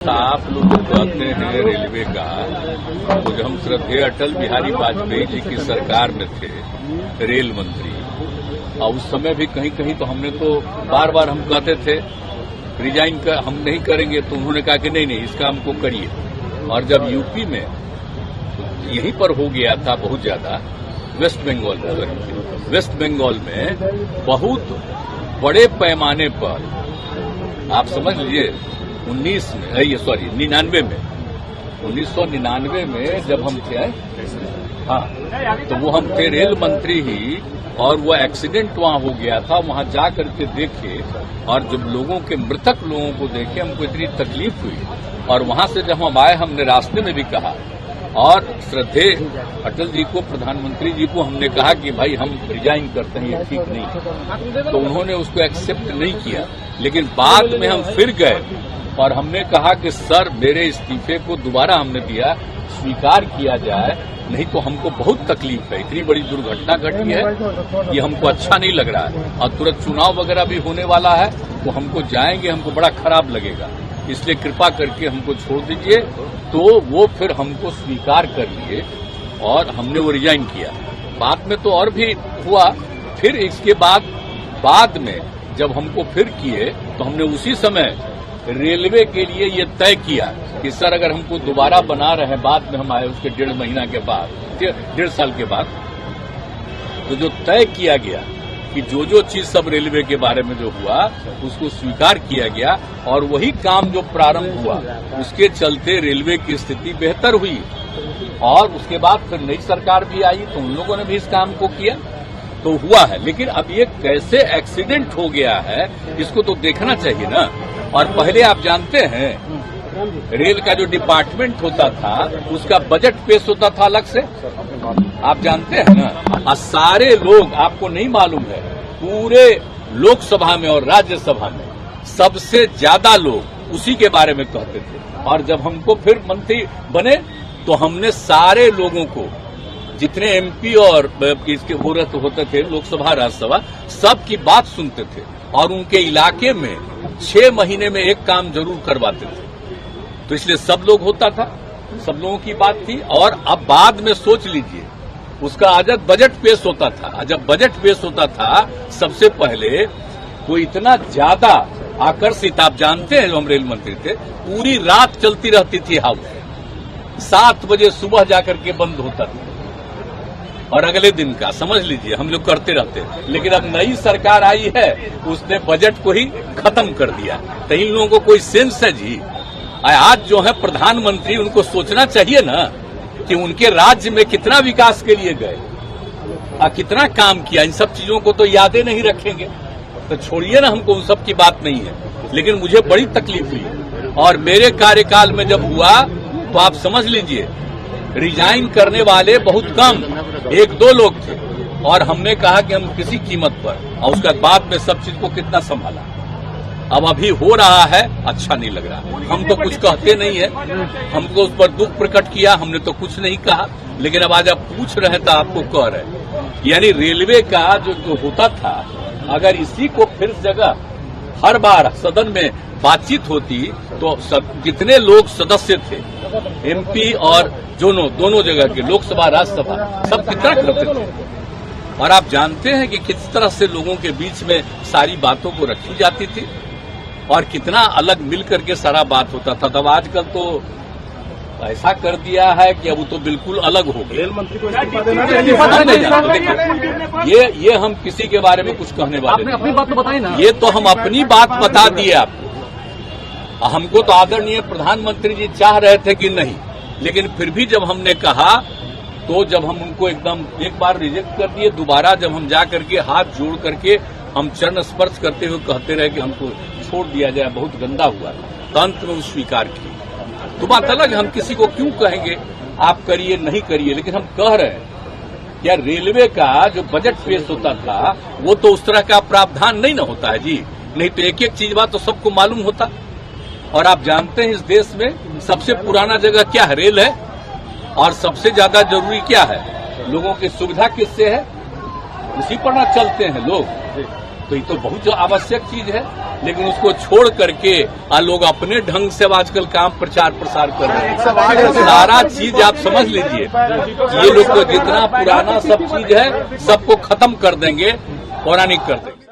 आप लोग कहते हैं रेलवे का, तो जब हम श्रद्धेय अटल बिहारी वाजपेयी जी की सरकार में थे रेल मंत्री, और उस समय भी कहीं कहीं तो हमने तो बार बार हम कहते थे रिजाइन कर हम नहीं करेंगे, तो उन्होंने कहा कि नहीं इस काम को करिए। और जब यूपी में यहीं पर हो गया था बहुत ज्यादा, वेस्ट बंगाल में बहुत बड़े पैमाने पर, आप समझ लीजिए 1999 में जब हम थे, तो वो हम थे रेल मंत्री ही, और वो एक्सीडेंट वहां हो गया था। वहां जा करके देखे, और जब लोगों के मृतक लोगों को देखे हमको इतनी तकलीफ हुई। और वहां से जब हम आए, हमने रास्ते में भी कहा, और श्रद्धेय अटल जी को, प्रधानमंत्री जी को हमने कहा कि भाई हम रिजाइन करते हैं, ये ठीक नहीं। तो उन्होंने उसको एक्सेप्ट नहीं किया। लेकिन बाद में हम फिर गए और हमने कहा कि सर मेरे इस्तीफे को दोबारा हमने दिया, स्वीकार किया जाए, नहीं तो हमको बहुत तकलीफ है, इतनी बड़ी दुर्घटना घटी है, ये हमको अच्छा नहीं लग रहा है। और तुरंत चुनाव वगैरह भी होने वाला है, तो हमको जाएंगे, हमको बड़ा खराब लगेगा, इसलिए कृपा करके हमको छोड़ दीजिए। तो वो फिर हमको स्वीकार कर लिए और हमने वो रिजाइन किया। बाद में तो और भी हुआ। फिर इसके बाद में जब हमको फिर किए, तो हमने उसी समय रेलवे के लिए ये तय किया कि सर अगर हमको दोबारा बना रहे, बाद में हम आए उसके 1.5 महीना के बाद, 1.5 साल के बाद, तो जो तय किया गया कि जो चीज सब रेलवे के बारे में जो हुआ उसको स्वीकार किया गया, और वही काम जो प्रारंभ हुआ उसके चलते रेलवे की स्थिति बेहतर हुई। और उसके बाद फिर नई सरकार भी आई, तो उन लोगों ने भी इस काम को किया, तो हुआ है। लेकिन अब ये कैसे एक्सीडेंट हो गया है, इसको तो देखना चाहिए ना। और पहले आप जानते हैं रेल का जो डिपार्टमेंट होता था उसका बजट पेश होता था अलग से, आप जानते हैं ना। और सारे लोग, आपको नहीं मालूम है, पूरे लोकसभा में और राज्यसभा में सबसे ज्यादा लोग उसी के बारे में कहते थे। और जब हमको फिर मंत्री बने, तो हमने सारे लोगों को, जितने एमपी और इसके होते थे लोकसभा राज्यसभा, सबकी बात सुनते थे, और उनके इलाके में 6 महीने में एक काम जरूर करवाते थे। तो इसलिए सब लोग होता था, सब लोगों की बात थी। और अब बाद में सोच लीजिए, उसका आज बजट पेश होता था। जब बजट पेश होता था सबसे पहले, तो इतना ज्यादा आकर्षित, आप जानते हैं जो हम रेल मंत्री थे, पूरी रात चलती रहती थी हाउस, 7 बजे सुबह जाकर के बंद होता था, और अगले दिन का समझ लीजिए हम लोग करते रहते। लेकिन अब नई सरकार आई है, उसने बजट को ही खत्म कर दिया। तो इन लोगों को कोई सेंस है जी? आज जो है प्रधानमंत्री, उनको सोचना चाहिए ना कि उनके राज्य में कितना विकास के लिए गए, कितना काम किया। इन सब चीजों को तो यादें नहीं रखेंगे, तो छोड़िए ना, हमको उन सब की बात नहीं है। लेकिन मुझे बड़ी तकलीफ हुई, और मेरे कार्यकाल में जब हुआ, तो आप समझ लीजिए रिजाइन करने वाले बहुत कम, 1-2 लोग थे। और हमने कहा कि हम किसी कीमत पर, और उसके बाद में सब चीज को कितना संभाला। अब अभी हो रहा है, अच्छा नहीं लग रहा। हम तो कुछ कहते नहीं है, हमको उस पर दुख प्रकट किया, हमने तो कुछ नहीं कहा। लेकिन अब आज आप पूछ रहे हैं तो आपको कह रहे, यानी रेलवे का जो होता था, अगर इसी को फिर जगह हर बार सदन में बातचीत होती, तो जितने लोग सदस्य थे, एमपी और दोनों जगह के, लोकसभा राज्यसभा, सब कितना करते थे। और आप जानते हैं कि किस तरह से लोगों के बीच में सारी बातों को रखी जाती थी, और कितना अलग मिल करके सारा बात होता था। तब आजकल तो ऐसा कर दिया है कि अब तो बिल्कुल अलग हो गया। रेल मंत्री को इस्तीफा देना चाहिए। ये हम किसी के बारे में कुछ कहने वाले नहीं। अपनी बात तो बताइए ना। ये तो हम अपनी बात बता दिए आपको। हमको तो आदरणीय प्रधानमंत्री जी चाह रहे थे कि नहीं, लेकिन फिर भी जब हमने कहा, तो जब हम उनको एकदम एक बार रिजेक्ट कर दिए, दोबारा जब हम जा करके हाथ जोड़ करके हम चरण स्पर्श करते हुए कहते रहे कि हमको छोड़ दिया जाए, बहुत गंदा हुआ, अंत में वो स्वीकार की। तो बात अलग, हम किसी को क्यों कहेंगे आप करिए नहीं करिए, लेकिन हम कह रहे हैं क्या रेलवे का जो बजट पेश होता था, वो तो उस तरह का प्रावधान नहीं ना होता है जी। नहीं तो एक एक चीज बात तो सबको मालूम होता। और आप जानते हैं इस देश में सबसे पुराना जगह क्या है? रेल है। और सबसे ज्यादा जरूरी क्या है? लोगों की सुविधा किससे है? उसी पर ना चलते हैं लोग। तो ये तो बहुत जो आवश्यक चीज है, लेकिन उसको छोड़ करके लोग अपने ढंग से आजकल काम प्रचार प्रसार कर रहे हैं। सारा चीज आप समझ लीजिए, ये लोग तो जितना पुराना सब चीज है सबको खत्म कर देंगे, पौराणिक कर देंगे।